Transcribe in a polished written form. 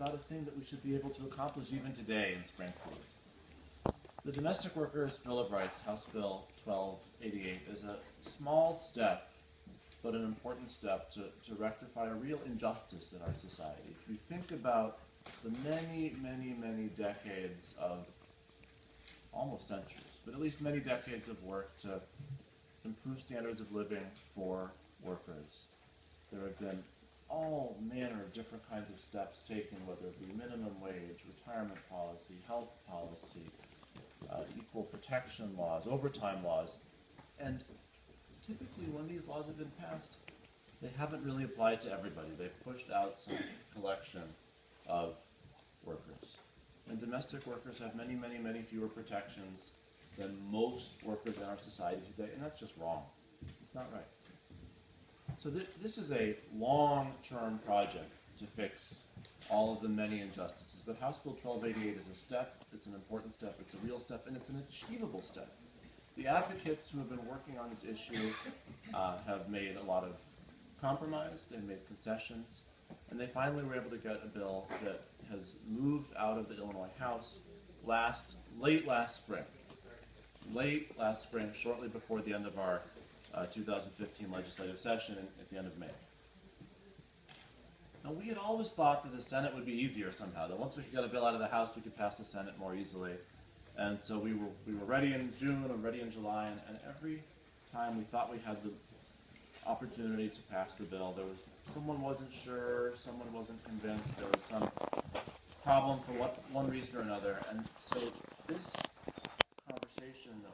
about a thing that we should be able to accomplish even today in Springfield. The Domestic Workers' Bill of Rights, House Bill 1288, is a small step, but an important step to rectify a real injustice in our society. If you think about the many, many, many decades of, almost centuries, but at least many decades of work to improve standards of living for workers, there have been all manner of different kinds of steps taken, whether it be minimum wage, retirement policy, health policy, equal protection laws, overtime laws, and typically when these laws have been passed, they haven't really applied to everybody. They've pushed out some collection of workers. And domestic workers have many, many, many fewer protections than most workers in our society today, and that's just wrong. It's not right. So this is a long-term project to fix all of the many injustices, but House Bill 1288 is a step, it's an important step, it's a real step, and it's an achievable step. The advocates who have been working on this issue have made a lot of compromise, they've made concessions, and they finally were able to get a bill that has moved out of the Illinois House late last spring, shortly before the end of our 2015 legislative session at the end of May. Now, we had always thought that the Senate would be easier somehow, that once we could get a bill out of the House, we could pass the Senate more easily. And so we were ready in June and ready in July, and every time we thought we had the opportunity to pass the bill, someone wasn't sure, someone wasn't convinced, there was some problem for one reason or another. And so this conversation that